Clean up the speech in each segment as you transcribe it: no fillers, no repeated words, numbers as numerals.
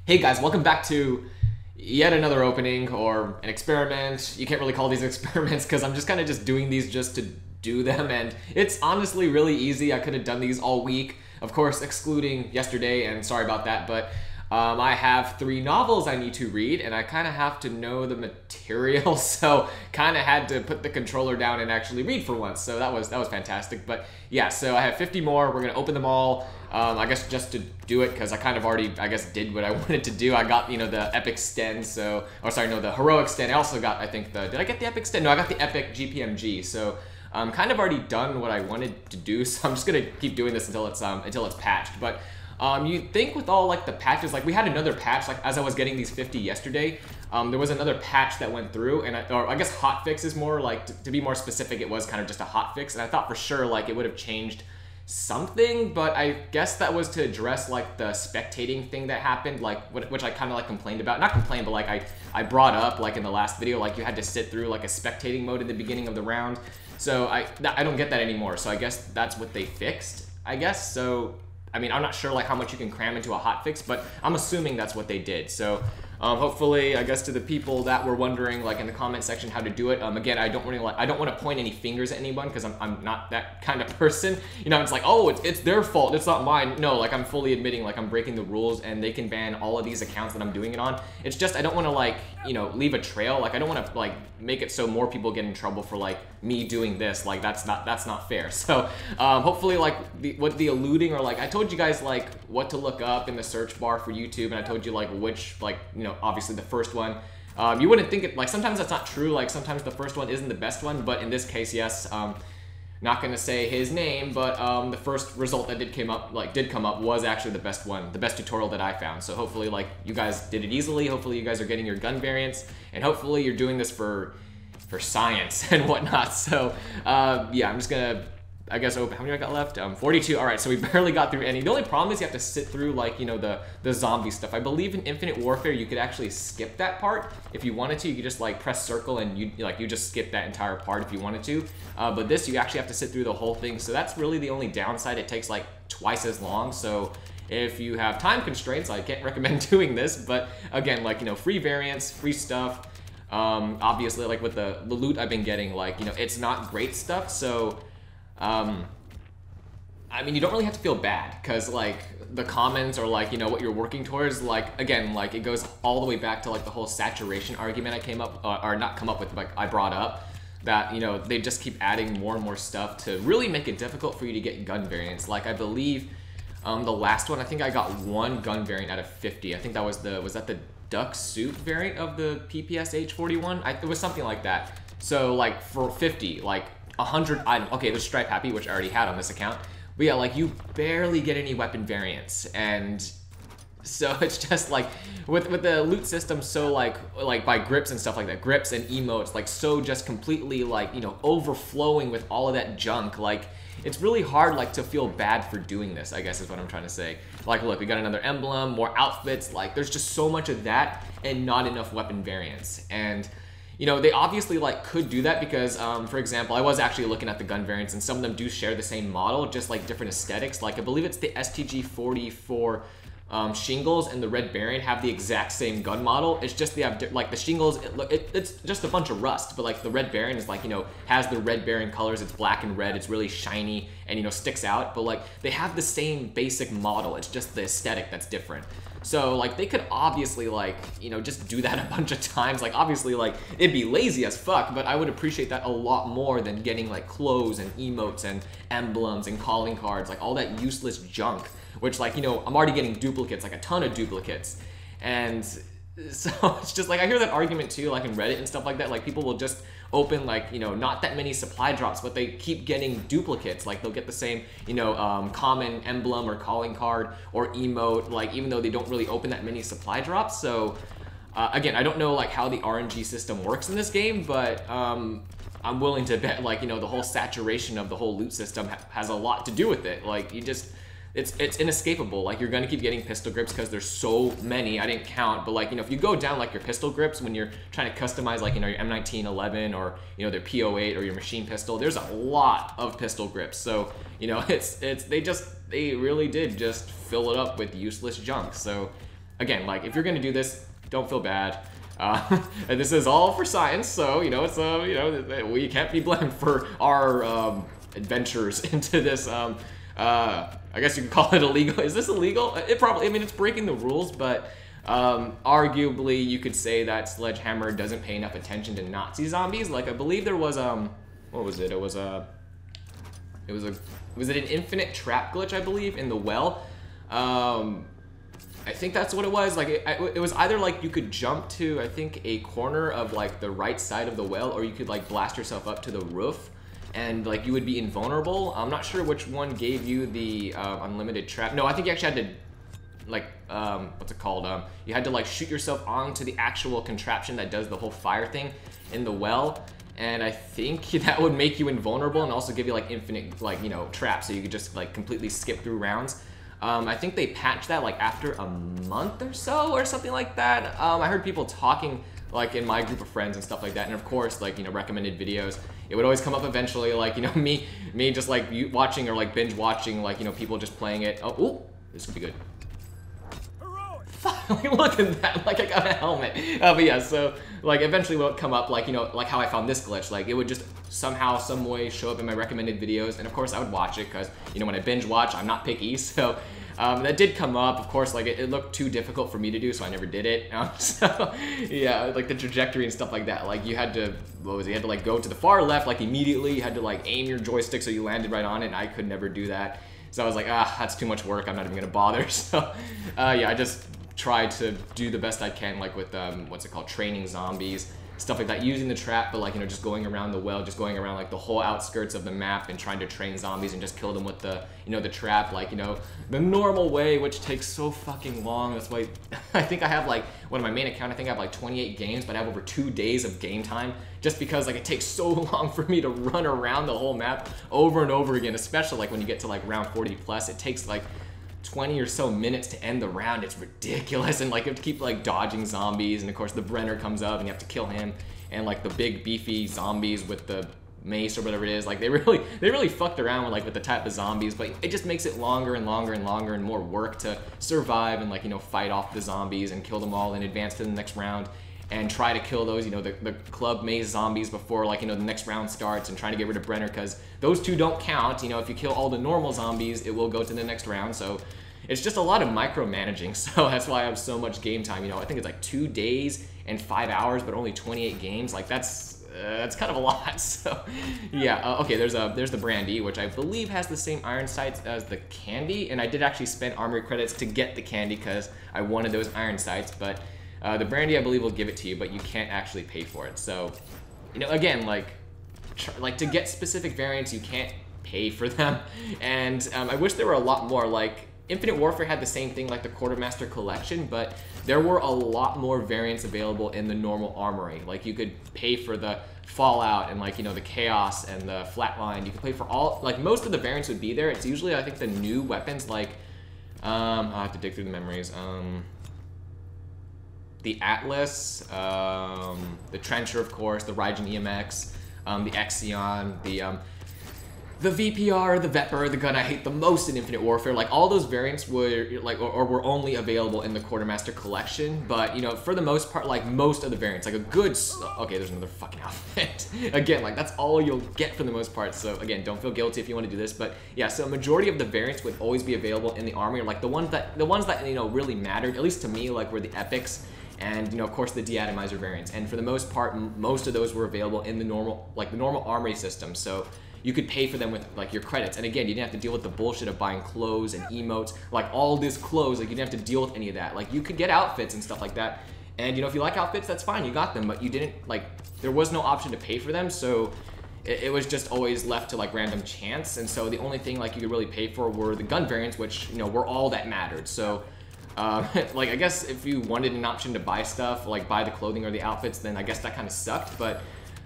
Hey guys, welcome back to yet another opening or an experiment. You can't really call these experiments because I'm just kind of doing these just to do them, and it's honestly really easy. I could have done these all week, of course excluding yesterday, and sorry about that, but I have 3 novels I need to read and I kind of have to know the material, so kind of had to put the controller down and actually read for once, so that was fantastic. But yeah, so I have 50 more. We're gonna open them all. I guess just to do it, because I kind of already, I guess, did what I wanted to do. I got, you know, the epic sten, so, or sorry, no, the heroic sten. I also got, I think, did I get the epic sten? No, I got the epic GPMG, so I'm kind of already done what I wanted to do, so I'm just gonna keep doing this until it's patched. But you'd think with all like the patches, like we had another patch, like as I was getting these 50 yesterday, there was another patch that went through, and I guess hotfix is more like, to be more specific, it was kind of just a hotfix, and I thought for sure like it would have changed something, but I guess that was to address like the spectating thing that happened, like which I kind of like complained about, not complained, but like I brought up like in the last video, like you had to sit through like a spectating mode in the beginning of the round. So I don't get that anymore, so I guess that's what they fixed, I guess. So I mean, I'm not sure like how much you can cram into a hotfix, but I'm assuming that's what they did. So hopefully, I guess to the people that were wondering like in the comment section how to do it, again, I don't want to point any fingers at anyone, because I'm not that kind of person. You know, it's like, oh, it's their fault, it's not mine. No, like I'm fully admitting like I'm breaking the rules and they can ban all of these accounts that I'm doing it on. It's just I don't want to like, you know, leave a trail. Like I don't want to like make it so more people get in trouble for like me doing this. Like that's not fair. So hopefully like what the alluding, or like I told you guys like what to look up in the search bar for YouTube, and I told you like which, like, you know, obviously the first one. You wouldn't think it, like sometimes that's not true, like sometimes the first one isn't the best one, but in this case, yes. Not gonna say his name, but the first result that did come up was actually the best one, the best tutorial that I found. So hopefully like you guys did it easily. Hopefully you guys are getting your gun variants, and hopefully you're doing this for science and whatnot. So yeah, I'm just gonna, I guess, open. How many I got left? 42. All right, so we barely got through any. The only problem is you have to sit through like, you know, the zombie stuff. I believe in Infinite Warfare you could actually skip that part if you wanted to. You could just like press circle and you just skip that entire part if you wanted to. But this, you actually have to sit through the whole thing. So that's really the only downside. It takes like twice as long. So if you have time constraints, I can't recommend doing this. But again, like, you know, free variants, free stuff. Obviously, like with the loot I've been getting, like, you know, it's not great stuff. So I mean, you don't really have to feel bad, because like the comments, or like, you know, what you're working towards, like again, like it goes all the way back to like the whole saturation argument I came up, or not come up with, but I brought up, that, you know, they just keep adding more and more stuff to really make it difficult for you to get gun variants. Like I believe the last one, I think I got 1 gun variant out of 50. I think that was that the duck suit variant of the PPS H41? It was something like that. So like for 50, like 100 items. Okay, there's Stripe Happy, which I already had on this account. But yeah, like you barely get any weapon variants, and so it's just like with the loot system, so like by grips and stuff like that, grips and emotes, like so just completely like, you know, overflowing with all of that junk. Like it's really hard like to feel bad for doing this, I guess is what I'm trying to say. Like look, we got another emblem, more outfits, like there's just so much of that and not enough weapon variants. And you know, they obviously like could do that because, for example, I was actually looking at the gun variants, and some of them do share the same model, just like different aesthetics. Like I believe it's the STG-44 shingles and the Red Baron have the exact same gun model. It's just they have like the shingles, it's just a bunch of rust, but like the Red Baron is like, you know, has the Red Baron colors. It's black and red. It's really shiny and, you know, sticks out. But like they have the same basic model. It's just the aesthetic that's different. So like they could obviously like, you know, just do that a bunch of times. Like obviously like it'd be lazy as fuck, but I would appreciate that a lot more than getting like clothes and emotes and emblems and calling cards, like all that useless junk, which, like, you know, I'm already getting duplicates, like a ton of duplicates. And so it's just like, I hear that argument too, like in Reddit and stuff like that, like people will just open like, you know, not that many supply drops, but they keep getting duplicates. Like they'll get the same, you know, common emblem or calling card or emote, like even though they don't really open that many supply drops. So again, I don't know like how the RNG system works in this game, but I'm willing to bet like, you know, the whole saturation of the whole loot system has a lot to do with it. Like you just, it's inescapable. Like you're gonna keep getting pistol grips because there's so many. I didn't count, but like, you know, if you go down like your pistol grips when you're trying to customize like, you know, your M1911 or, you know, their P08 or your machine pistol, there's a lot of pistol grips. So, you know, they really did just fill it up with useless junk. So again, like, if you're gonna do this, don't feel bad. And this is all for science, so, you know, it's, you know, we can't be blamed for our, adventures into this, I guess you could call it illegal. Is this illegal? It probably, I mean, it's breaking the rules, but arguably you could say that Sledgehammer doesn't pay enough attention to Nazi zombies. Like, I believe there was, what was it? It was it an infinite trap glitch, I believe, in the well? I think that's what it was. Like, it was either like you could jump to, I think, a corner of like the right side of the well, or you could like blast yourself up to the roof, and like you would be invulnerable. I'm not sure which one gave you the unlimited trap. No, I think you actually had to, like, what's it called? You had to like shoot yourself onto the actual contraption that does the whole fire thing in the well. And I think that would make you invulnerable and also give you like infinite, like, you know, traps, so you could just like completely skip through rounds. I think they patched that like after a month or so or something like that. I heard people talking like in my group of friends and stuff like that, and of course, like, you know, recommended videos. It would always come up eventually, like, you know, me just like watching or like binge watching, like, you know, people just playing it. Oh, ooh, this could be good. Look at that, like, I got a helmet. But yeah, so like eventually it would come up, like, you know, like how I found this glitch. Like, it would just somehow, some way show up in my recommended videos, and of course I would watch it because, you know, when I binge watch, I'm not picky. So that did come up. Of course, like, it looked too difficult for me to do, so I never did it. So yeah, like the trajectory and stuff like that. Like, you had to, what was it? You had to like go to the far left like immediately. You had to like aim your joystick so you landed right on it, and I could never do that. So I was like, that's too much work. I'm not even gonna bother. So yeah, I just try to do the best I can, like with what's it called, training zombies, stuff like that, using the trap, but like, you know, just going around the well, just going around like the whole outskirts of the map and trying to train zombies and just kill them with the, you know, the trap, like, you know, the normal way, which takes so fucking long. That's why I think I have like, one of my main account, I think I have like 28 games, but I have over 2 days of game time, just because like it takes so long for me to run around the whole map over and over again, especially like when you get to like round 40 plus. It takes like 20 or so minutes to end the round. It's ridiculous, and like you have to keep like dodging zombies, and of course the Brenner comes up and you have to kill him, and like the big beefy zombies with the mace or whatever it is, like they really fucked around with like with the type of zombies, but it just makes it longer and longer and longer and more work to survive and like, you know, fight off the zombies and kill them all and advance to the next round and try to kill those, you know, the club maze zombies before, like, you know, the next round starts, and trying to get rid of Brenner, because those two don't count. You know, if you kill all the normal zombies, it will go to the next round. So it's just a lot of micromanaging. So that's why I have so much game time. You know, I think it's like 2 days and 5 hours, but only 28 games. Like, that's kind of a lot. So yeah, okay, there's the Brandy, which I believe has the same iron sights as the Candy, and I did actually spend armory credits to get the Candy because I wanted those iron sights. But the Brandy, I believe, will give it to you, but you can't actually pay for it. So, you know, again, like to get specific variants, you can't pay for them. And I wish there were a lot more. Like, Infinite Warfare had the same thing, like the Quartermaster Collection, but there were a lot more variants available in the normal armory. Like, you could pay for the Fallout and, like, you know, the Chaos and the Flatline. You could pay for all, like, most of the variants would be there. It's usually, I think, the new weapons, like, I'll have to dig through the memories. The Atlas, the Trencher, of course, the Raijin EMX, the Exion, the VPR, the Vepr, the gun I hate the most in Infinite Warfare. Like, all those variants were like, or were only available in the Quartermaster Collection. But, you know, for the most part, like most of the variants, like a good, okay, there's another fucking outfit. Again, like, that's all you'll get for the most part. So again, don't feel guilty if you want to do this. But yeah, so a majority of the variants would always be available in the army, or like the ones that you know really mattered, at least to me, like were the epics. And, you know, of course, the deatomizer variants. And for the most part, most of those were available in the normal, like the normal armory system. So you could pay for them with like your credits. And again, you didn't have to deal with the bullshit of buying clothes and emotes, like all this clothes. Like, you didn't have to deal with any of that. Like, you could get outfits and stuff like that. And, you know, if you like outfits, that's fine, you got them. But you didn't, like, there was no option to pay for them. So it was just always left to like random chance. And so the only thing like you could really pay for were the gun variants, which, you know, were all that mattered. So like, I guess if you wanted an option to buy stuff, like buy the clothing or the outfits, then I guess that kind of sucked. But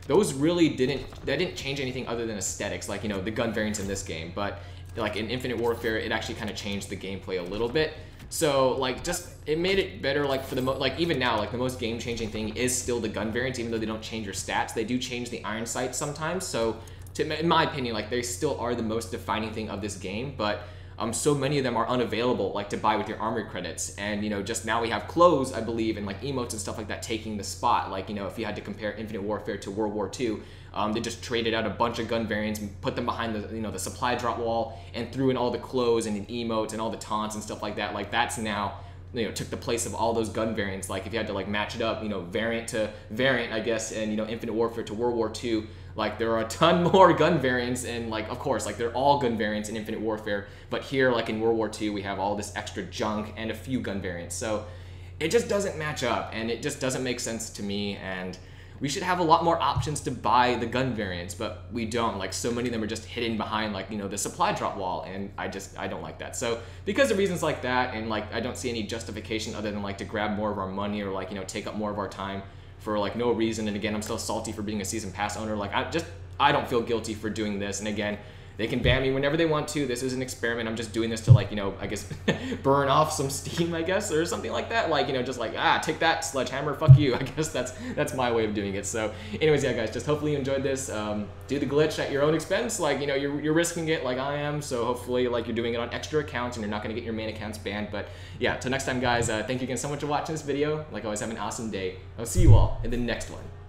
those really didn't change anything other than aesthetics, like, you know, the gun variants in this game. But like in Infinite Warfare, it actually kind of changed the gameplay a little bit. So like, just it made it better. Like for the like even now, like the most game-changing thing is still the gun variants, even though they don't change your stats. They do change the iron sights sometimes. So in my opinion, like they still are the most defining thing of this game. But so many of them are unavailable, like to buy with your armory credits. And, you know, just now we have clothes, I believe, and like emotes and stuff like that taking the spot. Like, you know, if you had to compare Infinite Warfare to World War II, they just traded out a bunch of gun variants and put them behind the, you know, the supply drop wall and threw in all the clothes and emotes and all the taunts and stuff like that. Like, that's now, you know, took the place of all those gun variants. Like, if you had to like match it up, you know, variant to variant, I guess, and, you know, Infinite Warfare to World War II, like, there are a ton more gun variants, and like, of course, like, they're all gun variants in Infinite Warfare, but here, like in World War II, we have all this extra junk and a few gun variants. So it just doesn't match up, and it just doesn't make sense to me, and we should have a lot more options to buy the gun variants, but we don't. Like, so many of them are just hidden behind, like, you know, the supply drop wall, and I don't like that. So because of reasons like that, and like, I don't see any justification other than like to grab more of our money, or like, you know, take up more of our time for like no reason. And again, I'm still salty for being a season pass owner. Like, I don't feel guilty for doing this. And again, they can ban me whenever they want to. This is an experiment. I'm just doing this to, like, you know, I guess burn off some steam, I guess, or something like that. Like, you know, just like, take that, Sledgehammer, fuck you. I guess that's my way of doing it. So anyways, yeah, guys, just hopefully you enjoyed this. Do the glitch at your own expense. Like, you know, you're risking it like I am. So hopefully, like, you're doing it on extra accounts and you're not going to get your main accounts banned. But yeah, till next time, guys, thank you again so much for watching this video. Like always, have an awesome day. I'll see you all in the next one.